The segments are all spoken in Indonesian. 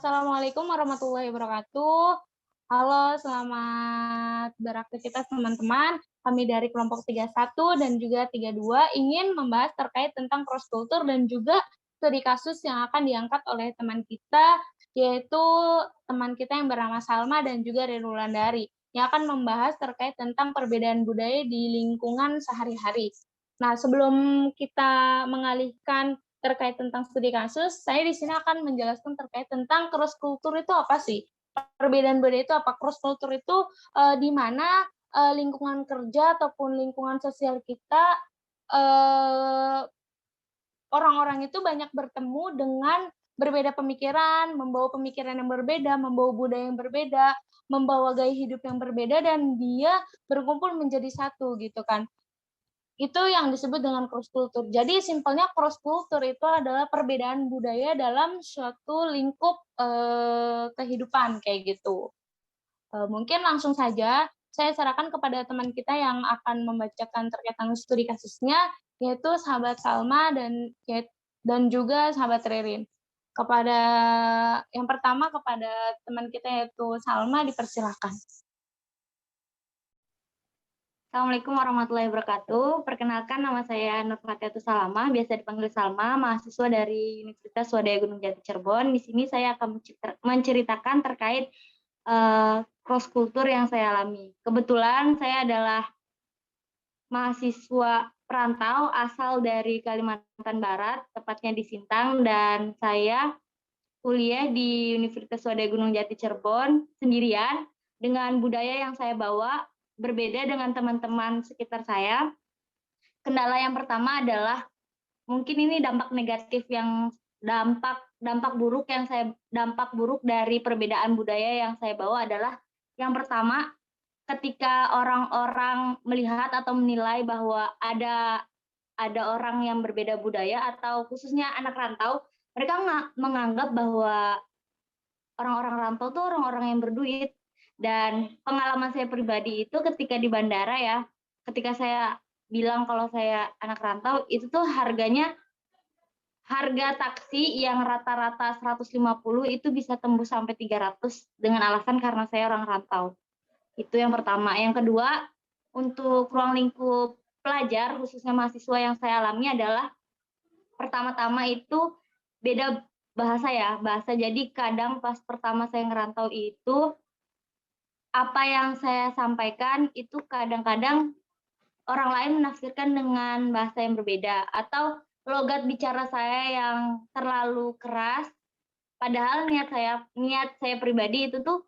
Assalamualaikum warahmatullahi wabarakatuh. Halo, selamat beraktivitas teman-teman. Kami dari kelompok 31 dan juga 32 ingin membahas terkait tentang cross culture dan juga studi kasus yang akan diangkat oleh teman kita, yaitu teman kita yang bernama Salma dan juga Renu Wulandari, yang akan membahas terkait tentang perbedaan budaya di lingkungan sehari-hari. Nah, sebelum kita mengalihkan terkait tentang studi kasus, saya di sini akan menjelaskan terkait tentang cross culture itu apa sih? Perbedaan budaya itu apa? Cross culture itu di mana lingkungan kerja ataupun lingkungan sosial kita eh, orang-orang itu banyak bertemu dengan berbeda pemikiran, membawa pemikiran yang berbeda, membawa budaya yang berbeda, membawa gaya hidup yang berbeda, dan dia berkumpul menjadi satu gitu kan. Itu yang disebut dengan cross culture. Jadi simpelnya cross culture itu adalah perbedaan budaya dalam suatu lingkup kehidupan kayak gitu. Mungkin langsung saja saya serahkan kepada teman kita yang akan membacakan terkait dengan studi kasusnya, yaitu sahabat Salma dan juga sahabat Ririn. Kepada yang pertama kepada teman kita yaitu Salma, dipersilahkan. Assalamualaikum warahmatullahi wabarakatuh. Perkenalkan, nama saya Nur Fatiatus Salama, biasa dipanggil Salma, mahasiswa dari Universitas Swadaya Gunung Jati Cirebon. Di sini saya akan menceritakan terkait cross culture yang saya alami. Kebetulan saya adalah mahasiswa perantau asal dari Kalimantan Barat, tepatnya di Sintang, dan saya kuliah di Universitas Swadaya Gunung Jati Cirebon sendirian dengan budaya yang saya bawa berbeda dengan teman-teman sekitar saya. Kendala yang pertama adalah mungkin ini dampak negatif yang dampak buruk dari perbedaan budaya yang saya bawa adalah yang pertama, ketika orang-orang melihat atau menilai bahwa ada orang yang berbeda budaya atau khususnya anak rantau, mereka menganggap bahwa orang-orang rantau tuh orang-orang yang berduit. Dan pengalaman saya pribadi itu ketika di bandara ya, ketika saya bilang kalau saya anak rantau, itu tuh harga taksi yang rata-rata 150 itu bisa tembus sampai 300 dengan alasan karena saya orang rantau. Itu yang pertama. Yang kedua, untuk ruang lingkup pelajar, khususnya mahasiswa yang saya alami adalah pertama-tama itu beda bahasa ya, bahasa. Jadi kadang pas pertama saya ngerantau itu, apa yang saya sampaikan itu kadang-kadang orang lain menafsirkan dengan bahasa yang berbeda, atau logat bicara saya yang terlalu keras, padahal niat saya pribadi itu tuh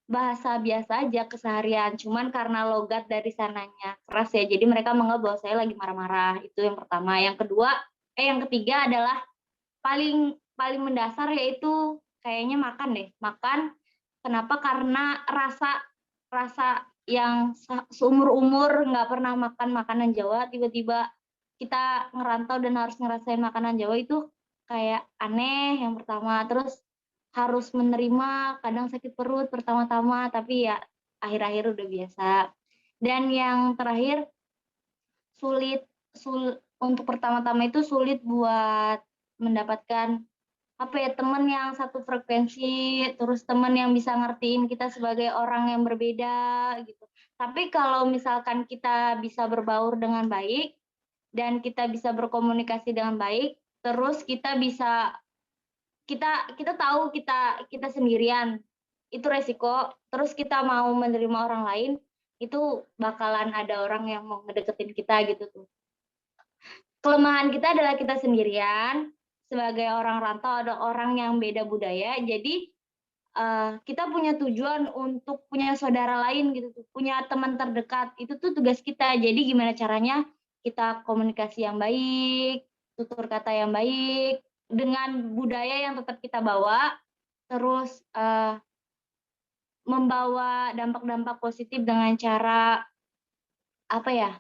bahasa biasa aja keseharian, cuman karena logat dari sananya keras ya, jadi mereka menganggap bahwa saya lagi marah-marah. Itu yang pertama. Yang ketiga adalah paling paling mendasar, yaitu kayaknya makan deh. Makan, kenapa? Karena rasa rasa yang seumur-umur nggak pernah makan makanan Jawa, tiba-tiba kita ngerantau dan harus ngerasain makanan Jawa, itu kayak aneh yang pertama. Terus harus menerima kadang sakit perut pertama-tama, tapi ya akhir-akhir udah biasa. Dan yang terakhir, sulit untuk pertama-tama itu sulit buat mendapatkan apa ya, teman yang satu frekuensi, terus teman yang bisa ngertiin kita sebagai orang yang berbeda gitu. Tapi kalau misalkan kita bisa berbaur dengan baik dan kita bisa berkomunikasi dengan baik, terus kita tahu kita sendirian, itu resiko, terus kita mau menerima orang lain, itu bakalan ada orang yang mau ngedeketin kita gitu tuh. Kelemahan kita adalah kita sendirian, sebagai orang rantau, ada orang yang beda budaya, jadi kita punya tujuan untuk punya saudara lain gitu tuh, punya teman terdekat, itu tuh tugas kita. Jadi gimana caranya kita komunikasi yang baik, tutur kata yang baik, dengan budaya yang tetap kita bawa, terus membawa dampak-dampak positif dengan cara apa ya,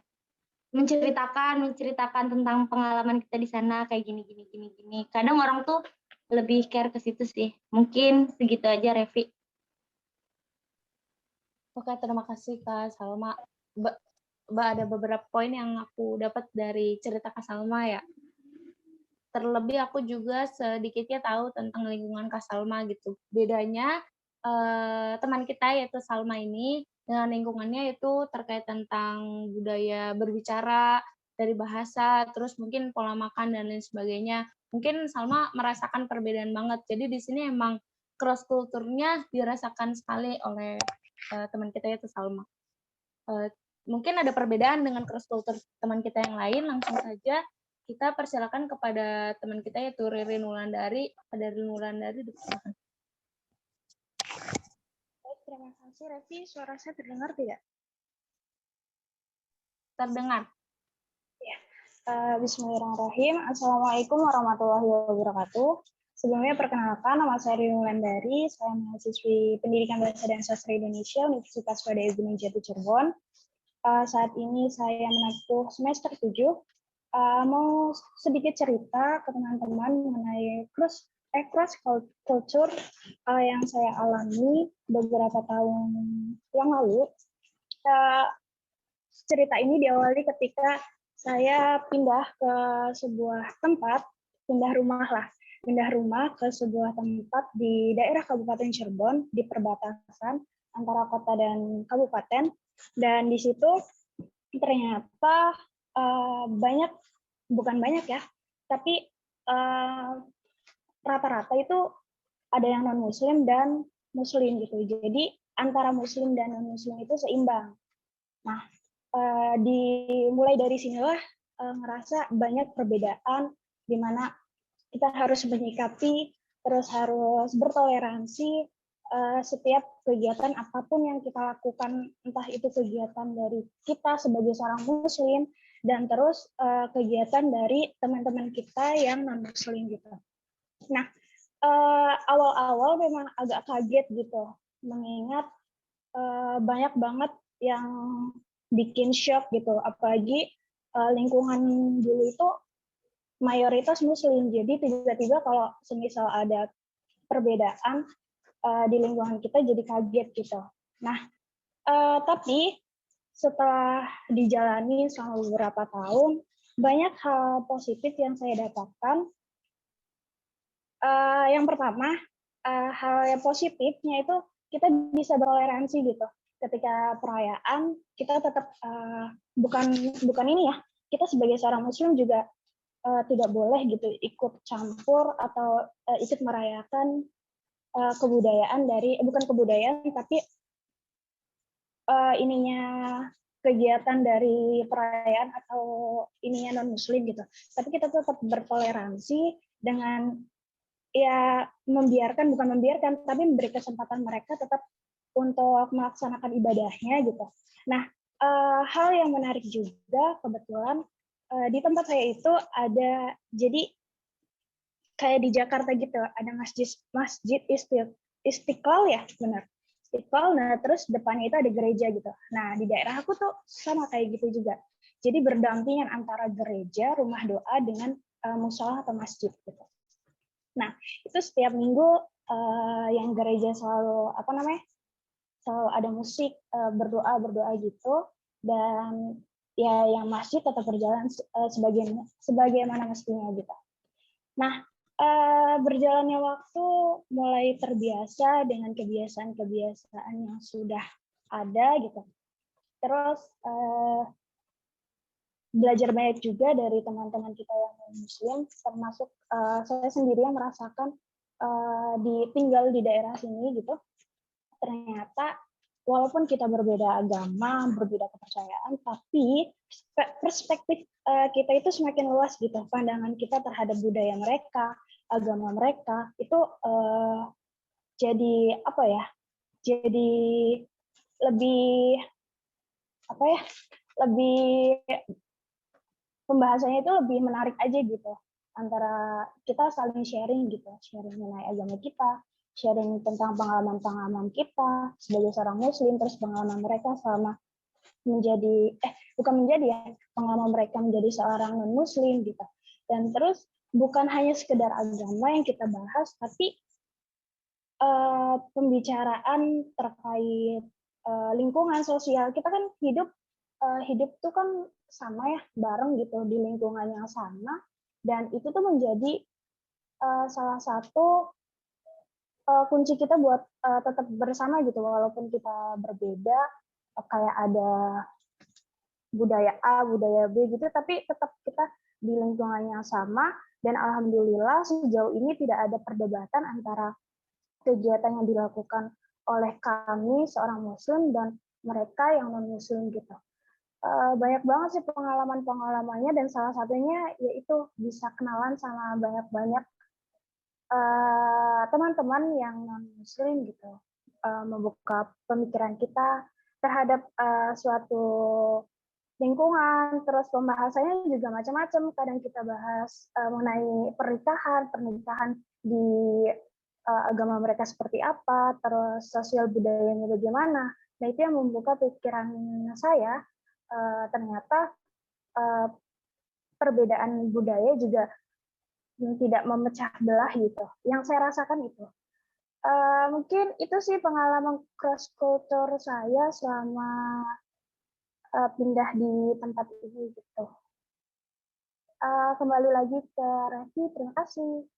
menceritakan tentang pengalaman kita di sana kayak gini gini gini gini. Kadang orang tuh lebih care ke situ sih. Mungkin segitu aja, Revi. Oke, terima kasih Kak Salma. Mbak, ada beberapa poin yang aku dapat dari cerita Kak Salma ya. terlebih aku juga sedikitnya tahu tentang lingkungan Kak Salma gitu. Bedanya, teman kita yaitu Salma ini dengan lingkungannya itu terkait tentang budaya berbicara, dari bahasa, terus mungkin pola makan dan lain sebagainya. Mungkin Salma merasakan perbedaan banget. Jadi di sini emang cross kulturnya dirasakan sekali oleh, teman kita yaitu Salma. Mungkin ada perbedaan dengan cross culture teman kita yang lain, langsung saja kita persilakan kepada teman kita yaitu Ririn Wulandari. Ada Ririn Wulandari, silakan. Baik, terima kasih Revi. Suara saya terdengar tidak? Terdengar. Ya. Bismillahirrahmanirrahim. Assalamualaikum warahmatullahi wabarakatuh. Sebelumnya perkenalkan, nama saya Ririn Wulandari. Saya mahasiswi Pendidikan Bahasa dan Sastra Indonesia Universitas Swadaya Gunung Jati Cirebon. Saat ini saya menempuh semester 7. Mau sedikit cerita ke teman-teman mengenai cross culture yang saya alami beberapa tahun yang lalu. Cerita ini diawali ketika saya pindah ke sebuah tempat, pindah rumah ke sebuah tempat di daerah Kabupaten Cirebon, di perbatasan antara kota dan kabupaten. Dan di situ ternyata bukan banyak ya, tapi rata-rata itu ada yang non-muslim dan muslim gitu. Jadi antara muslim dan non-muslim itu seimbang. Nah, dimulai dari sinilah ngerasa banyak perbedaan di mana kita harus menyikapi, terus harus bertoleransi setiap kegiatan apapun yang kita lakukan, entah itu kegiatan dari kita sebagai seorang muslim dan terus kegiatan dari teman-teman kita yang non-muslim gitu. Nah, awal-awal memang agak kaget gitu, mengingat banyak banget yang bikin shock gitu, apalagi lingkungan dulu itu mayoritas muslim, jadi tiba-tiba kalau semisal ada perbedaan di lingkungan kita jadi kaget gitu. Nah, tapi setelah dijalani selama beberapa tahun, banyak hal positif yang saya dapatkan. Yang pertama, hal yang positifnya itu kita bisa bertoleransi gitu. Ketika perayaan, kita tetap bukan ini ya. Kita sebagai seorang muslim juga tidak boleh gitu ikut campur atau ikut merayakan kebudayaan dari bukan kebudayaan tapi ininya kegiatan dari perayaan atau ininya non muslim gitu. Tapi kita tetap bertoleransi dengan ya bukan membiarkan tapi memberi kesempatan mereka tetap untuk melaksanakan ibadahnya gitu. Nah, hal yang menarik juga kebetulan di tempat saya itu ada, jadi kayak di Jakarta gitu, ada masjid Istiqlal ya, benar. Istiqlal, nah terus depannya itu ada gereja gitu. Nah, di daerah aku tuh sama kayak gitu juga. Jadi berdampingan antara gereja, rumah doa dengan musola atau masjid gitu. Nah, itu setiap minggu yang gereja selalu selalu ada musik, berdoa gitu, dan ya yang masjid tetap berjalan sebagaimana mestinya gitu. Nah, berjalannya waktu mulai terbiasa dengan kebiasaan-kebiasaan yang sudah ada gitu. Terus belajar banyak juga dari teman-teman kita yang muslim, termasuk saya sendiri yang merasakan tinggal di daerah sini gitu. Ternyata walaupun kita berbeda agama, berbeda kepercayaan, tapi perspektif kita itu semakin luas gitu. Pandangan kita terhadap budaya mereka, agama mereka itu jadi apa ya? Jadi lebih apa ya? Lebih pembahasannya itu lebih menarik aja gitu. Antara kita saling sharing gitu, sharing mengenai agama kita, sharing tentang pengalaman-pengalaman kita sebagai seorang muslim, terus pengalaman mereka selama pengalaman mereka menjadi seorang non muslim gitu. Dan terus bukan hanya sekedar agama yang kita bahas, tapi pembicaraan terkait lingkungan sosial. Kita kan hidup tuh kan sama ya, bareng gitu di lingkungan yang sama. Dan itu tuh menjadi salah satu kunci kita buat tetap bersama gitu, walaupun kita berbeda, kayak ada budaya A, budaya B gitu, tapi tetap kita di lingkungan yang sama, dan alhamdulillah sejauh ini tidak ada perdebatan antara kegiatan yang dilakukan oleh kami seorang muslim dan mereka yang non muslim gitu. Banyak banget sih pengalaman-pengalamannya, dan salah satunya yaitu bisa kenalan sama banyak-banyak teman-teman yang non muslim gitu, membuka pemikiran kita terhadap suatu lingkungan, terus pembahasannya juga macam-macam. Kadang kita bahas mengenai pernikahan di agama mereka seperti apa, terus sosial budayanya bagaimana. Nah, itu yang membuka pikiran saya, ternyata perbedaan budaya juga tidak memecah belah gitu. Yang saya rasakan itu. Mungkin itu sih pengalaman cross culture saya selama pindah di tempat ini gitu. Kembali lagi ke Revi, terima kasih.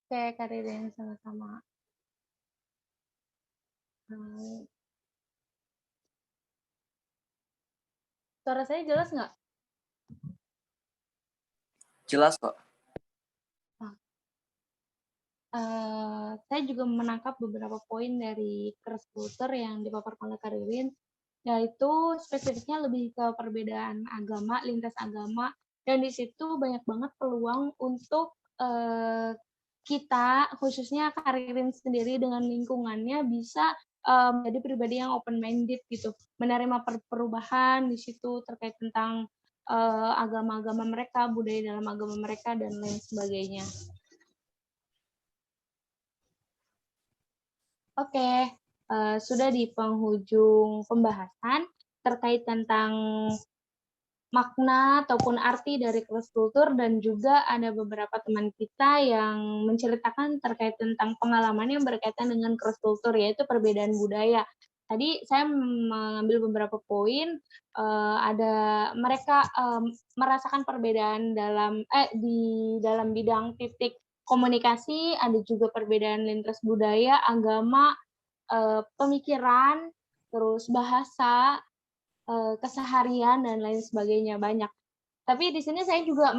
Oke, Kak Ririn, sama-sama. Suara saya jelas nggak? Jelas kok. Saya juga menangkap beberapa poin dari cross culture yang dipaparkan oleh Kak Ririn, yaitu spesifiknya lebih ke perbedaan agama, lintas agama, dan di situ banyak banget peluang untuk kita, khususnya Kak Ririn sendiri dengan lingkungannya bisa menjadi pribadi yang open-minded gitu, menerima perubahan di situ terkait tentang agama-agama mereka, budaya dalam agama mereka, dan lain sebagainya. Oke, sudah di penghujung pembahasan terkait tentang makna ataupun arti dari cross culture, dan juga ada beberapa teman kita yang menceritakan terkait tentang pengalaman yang berkaitan dengan cross culture, yaitu perbedaan budaya. Tadi saya mengambil beberapa poin, ada mereka merasakan perbedaan di dalam bidang titik komunikasi, ada juga perbedaan lintas budaya, agama, pemikiran, terus bahasa, keseharian, dan lain sebagainya, banyak. Tapi di sini saya juga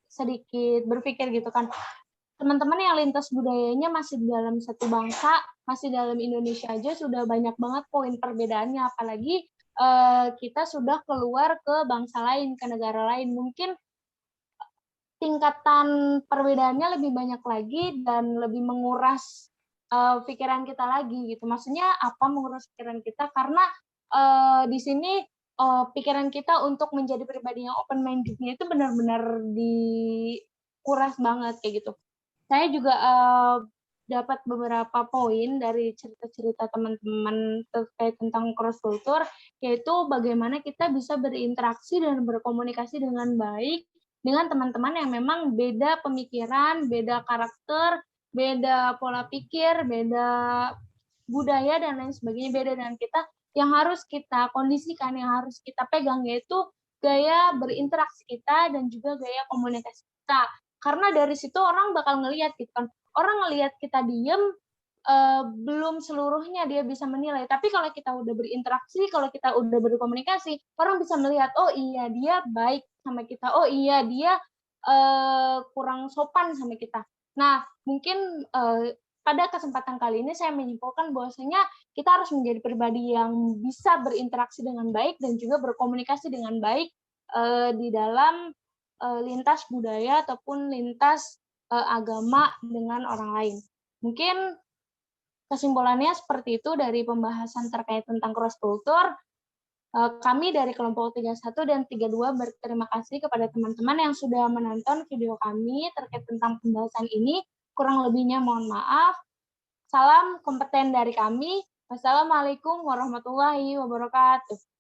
sedikit berpikir gitu kan, teman-teman yang lintas budayanya masih dalam satu bangsa, masih dalam Indonesia aja sudah banyak banget poin perbedaannya, apalagi kita sudah keluar ke bangsa lain, ke negara lain, mungkin tingkatan perbedaannya lebih banyak lagi dan lebih menguras pikiran kita lagi gitu. Maksudnya apa menguras pikiran kita? Karena di sini pikiran kita untuk menjadi pribadi yang open minded-nya itu benar-benar dikuras banget kayak gitu. Saya juga dapat beberapa poin dari cerita-cerita teman-teman terkait tentang cross culture, yaitu bagaimana kita bisa berinteraksi dan berkomunikasi dengan baik dengan teman-teman yang memang beda pemikiran, beda karakter, beda pola pikir, beda budaya, dan lain sebagainya, beda dengan kita, yang harus kita kondisikan, yang harus kita pegang, yaitu gaya berinteraksi kita dan juga gaya komunikasi kita. Karena dari situ orang bakal ngelihat gitu kan. Orang ngelihat kita diem, belum seluruhnya dia bisa menilai. Tapi kalau kita udah berinteraksi, kalau kita udah berkomunikasi, orang bisa melihat, oh iya dia baik sama kita, oh iya dia kurang sopan sama kita. Nah, mungkin pada kesempatan kali ini saya menyimpulkan bahwasanya kita harus menjadi pribadi yang bisa berinteraksi dengan baik dan juga berkomunikasi dengan baik di dalam lintas budaya ataupun lintas agama dengan orang lain. Mungkin kesimpulannya seperti itu dari pembahasan terkait tentang cross culture. Kami dari kelompok 31 dan 32 berterima kasih kepada teman-teman yang sudah menonton video kami terkait tentang pembahasan ini. Kurang lebihnya mohon maaf. Salam kompeten dari kami. Wassalamualaikum warahmatullahi wabarakatuh.